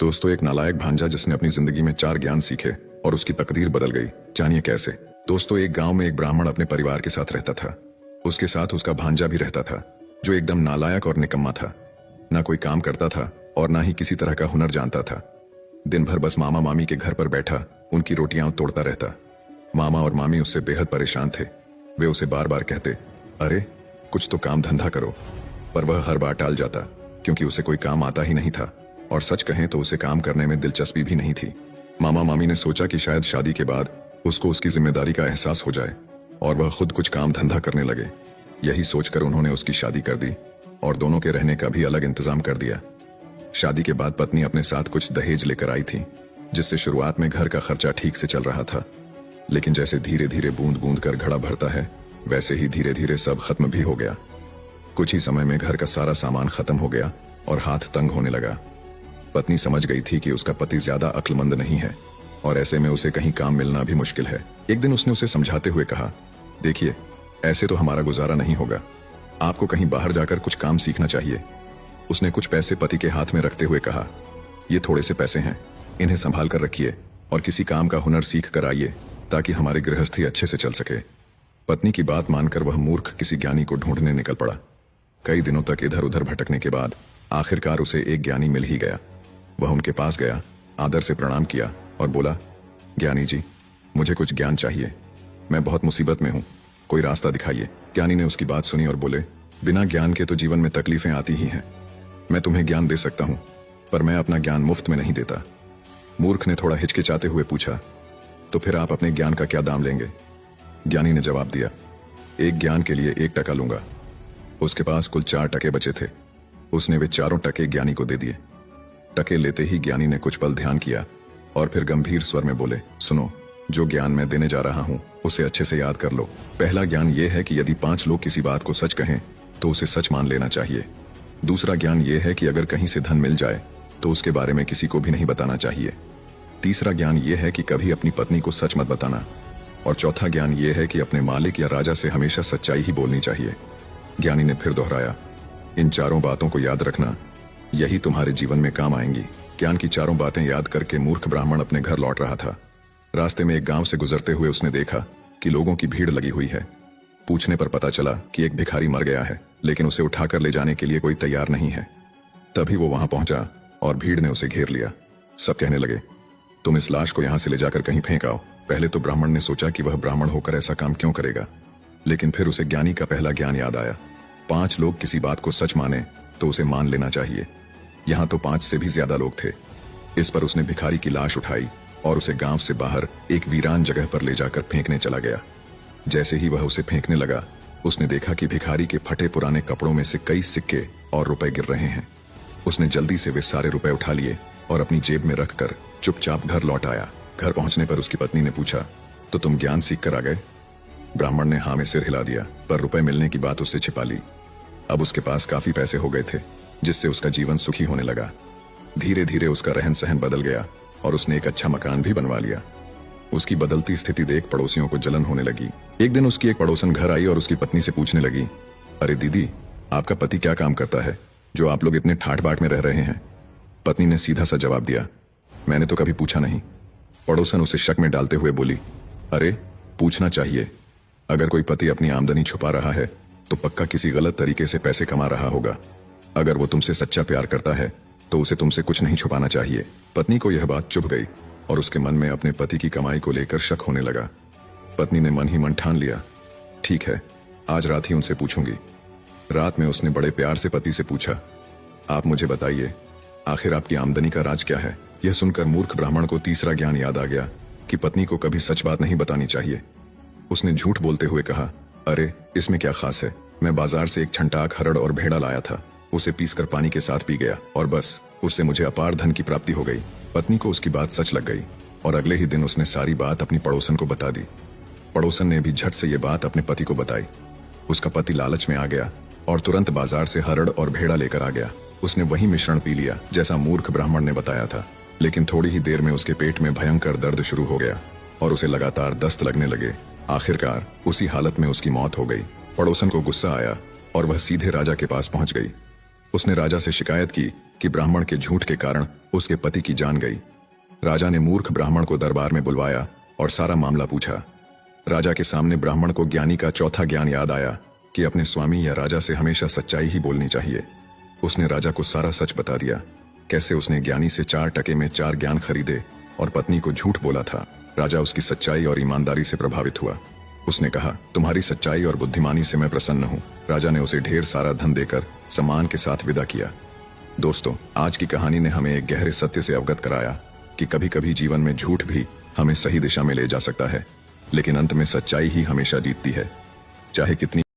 दोस्तों, एक नालायक भांजा जिसने अपनी जिंदगी में 4 ज्ञान सीखे और उसकी तकदीर बदल गई। जानिए कैसे। दोस्तों, एक गांव में एक ब्राह्मण अपने परिवार के साथ रहता था। उसके साथ उसका भांजा भी रहता था, जो एकदम नालायक और निकम्मा था। ना कोई काम करता था और ना ही किसी तरह का हुनर जानता था। दिन भर बस मामा मामी के घर पर बैठा उनकी रोटियां तोड़ता रहता। मामा और मामी उससे बेहद परेशान थे। वे उसे बार बार कहते, अरे कुछ तो काम धंधा करो, पर वह हर बार टाल जाता, क्योंकि उसे कोई काम आता ही नहीं था और सच कहें तो उसे काम करने में दिलचस्पी भी नहीं थी। मामा मामी ने सोचा कि शायद शादी के बाद उसको उसकी जिम्मेदारी का एहसास हो जाए और वह खुद कुछ काम धंधा करने लगे। यही सोचकर उन्होंने उसकी शादी कर दी और दोनों के रहने का भी अलग इंतजाम कर दिया। शादी के बाद पत्नी अपने साथ कुछ दहेज लेकर आई थी, जिससे शुरुआत में घर का खर्चा ठीक से चल रहा था। लेकिन जैसे धीरे धीरे बूंद बूंद कर घड़ा भरता है, वैसे ही धीरे धीरे सब खत्म भी हो गया। कुछ ही समय में घर का सारा सामान खत्म हो गया और हाथ तंग होने लगा। पत्नी समझ गई थी कि उसका पति ज्यादा अक्लमंद नहीं है और ऐसे में उसे कहीं काम मिलना भी मुश्किल है। एक दिन उसने उसे समझाते हुए कहा, देखिए, ऐसे तो हमारा गुजारा नहीं होगा। आपको कहीं बाहर जाकर कुछ काम सीखना चाहिए। उसने कुछ पैसे पति के हाथ में रखते हुए कहा, ये थोड़े से पैसे हैं, इन्हें संभाल कर रखिए और किसी काम का हुनर सीख कर आइए, ताकि हमारी गृहस्थी अच्छे से चल सके। पत्नी की बात मानकर वह मूर्ख किसी ज्ञानी को ढूंढने निकल पड़ा। कई दिनों तक इधर उधर भटकने के बाद आखिरकार उसे एक ज्ञानी मिल ही गया। वह उनके पास गया, आदर से प्रणाम किया और बोला, ज्ञानी जी, मुझे कुछ ज्ञान चाहिए। मैं बहुत मुसीबत में हूँ, कोई रास्ता दिखाइए। ज्ञानी ने उसकी बात सुनी और बोले, बिना ज्ञान के तो जीवन में तकलीफें आती ही हैं। मैं तुम्हें ज्ञान दे सकता हूँ, पर मैं अपना ज्ञान मुफ्त में नहीं देता। मूर्ख ने थोड़ा हिचकिचाते हुए पूछा, तो फिर आप अपने ज्ञान का क्या दाम लेंगे? ज्ञानी ने जवाब दिया, एक ज्ञान के लिए 1 टका लूंगा। उसके पास कुल 4 टके बचे थे। उसने वे चारों टके ज्ञानी को दे दिए। टके लेते ही ज्ञानी ने कुछ पल ध्यान किया और फिर गंभीर स्वर में बोले, सुनो, जो ज्ञान मैं देने जा रहा हूं उसे अच्छे से याद कर लो। पहला ज्ञान यह है कि यदि 5 लोग किसी बात को सच कहें तो उसे सच मान लेना चाहिए। दूसरा ज्ञान यह है कि अगर कहीं से धन मिल जाए तो उसके बारे में किसी को भी नहीं बताना चाहिए। तीसरा ज्ञान यह है कि कभी अपनी पत्नी को सच मत बताना। और चौथा ज्ञान यह है कि अपने मालिक या राजा से हमेशा सच्चाई ही बोलनी चाहिए। ज्ञानी ने फिर दोहराया, इन चारों बातों को याद रखना, यही तुम्हारे जीवन में काम आएंगी। ज्ञान की चारों बातें याद करके मूर्ख ब्राह्मण अपने घर लौट रहा था। रास्ते में एक गांव से गुजरते हुए उसने देखा कि लोगों की भीड़ लगी हुई है। पूछने पर पता चला कि एक भिखारी मर गया है, लेकिन उसे उठाकर ले जाने के लिए कोई तैयार नहीं है। तभी वो वहां पहुंचा और भीड़ ने उसे घेर लिया। सब कहने लगे, तुम इस लाश को यहां से ले जाकर कहीं फेंक आओ। पहले तो ब्राह्मण ने सोचा कि वह ब्राह्मण होकर ऐसा काम क्यों करेगा, लेकिन फिर उसे ज्ञानी का पहला ज्ञान याद आया। 5 लोग किसी बात को सच माने तो उसे मान लेना चाहिए। यहाँ तो 5 से भी ज्यादा लोग थे। इस पर उसने भिखारी की लाश उठाई और उसे गांव से बाहर एक वीरान जगह पर ले जाकर फेंकने चला गया। जैसे ही वह उसे फेंकने लगा, उसने देखा कि भिखारी के फटे पुराने कपड़ों में से कई सिक्के और रुपए गिर रहे हैं। उसने जल्दी से वे सारे रुपए उठा लिए और अपनी जेब में रखकर चुपचाप घर लौट आया। घर पहुंचने पर उसकी पत्नी ने पूछा, तो तुम ज्ञान सीख कर आ गए? ब्राह्मण ने हाँ में सिर हिला दिया, पर रुपए मिलने की बात उससे छिपा ली। अब उसके पास काफी पैसे हो गए थे, जिससे उसका जीवन सुखी होने लगा। धीरे धीरे उसका रहन सहन बदल गया और उसने एक अच्छा मकान भी बनवा लिया। उसकी बदलती स्थिति देख पड़ोसियों को जलन होने लगी। एक दिन उसकी एक पड़ोसन घर आई और उसकी पत्नी से पूछने लगी, अरे दीदी, आपका पति क्या काम करता है जो आप लोग इतने ठाट बाट में रह रहे हैं? पत्नी ने सीधा सा जवाब दिया, मैंने तो कभी पूछा नहीं। पड़ोसन उसे शक में डालते हुए बोली, अरे पूछना चाहिए। अगर कोई पति अपनी आमदनी छुपा रहा है तो पक्का किसी गलत तरीके से पैसे कमा रहा होगा। अगर वो तुमसे सच्चा प्यार करता है तो उसे तुमसे कुछ नहीं छुपाना चाहिए। पत्नी को यह बात चुभ गई और उसके मन में अपने पति की कमाई को लेकर शक होने लगा। पत्नी ने मन ही मन ठान लिया, ठीक है, आज रात ही उनसे पूछूंगी। रात में उसने बड़े प्यार से पति से पूछा, आप मुझे बताइए, आखिर आपकी आमदनी का राज क्या है? यह सुनकर मूर्ख ब्राह्मण को तीसरा ज्ञान याद आ गया कि पत्नी को कभी सच बात नहीं बतानी चाहिए। उसने झूठ बोलते हुए कहा, अरे इसमें क्या खास है, मैं बाजार से एक छंटाक हरड़ और भेड़ा लाया था, उसे पीसकर पानी के साथ पी गया और बस उससे मुझे अपार धन की प्राप्ति हो गई। पत्नी को उसकी बात सच लग गई और अगले ही दिन उसने सारी बात अपनी पड़ोसन को बता दी। पड़ोसन ने भी झट से ये बात अपने पति को बताई। उसका पति लालच में आ गया और तुरंत बाजार से हरड़ और भेड़ा लेकर आ गया। उसने वही मिश्रण पी लिया जैसा मूर्ख ब्राह्मण ने बताया था, लेकिन थोड़ी ही देर में उसके पेट में भयंकर दर्द शुरू हो गया और उसे लगातार दस्त लगने लगे। आखिरकार उसी हालत में उसकी मौत हो गई। पड़ोसन को गुस्सा आया और वह सीधे राजा के पास पहुंच गई। उसने राजा से शिकायत की कि ब्राह्मण के झूठ के कारण उसके पति की जान गई। राजा ने मूर्ख ब्राह्मण को दरबार में बुलवाया और सारा मामला पूछा। राजा के सामने ब्राह्मण को ज्ञानी का चौथा ज्ञान याद आया कि अपने स्वामी या राजा से हमेशा सच्चाई ही बोलनी चाहिए। उसने राजा को सारा सच बता दिया, कैसे उसने ज्ञानी से 4 टके में 4 ज्ञान खरीदे और पत्नी को झूठ बोला था। राजा उसकी सच्चाई और ईमानदारी से प्रभावित हुआ। उसने कहा, तुम्हारी सच्चाई और बुद्धिमानी से मैं प्रसन्न हूँ। राजा ने उसे ढेर सारा धन देकर सम्मान के साथ विदा किया। दोस्तों, आज की कहानी ने हमें एक गहरे सत्य से अवगत कराया कि कभी कभी जीवन में झूठ भी हमें सही दिशा में ले जा सकता है, लेकिन अंत में सच्चाई ही हमेशा जीतती है। चाहे कितनी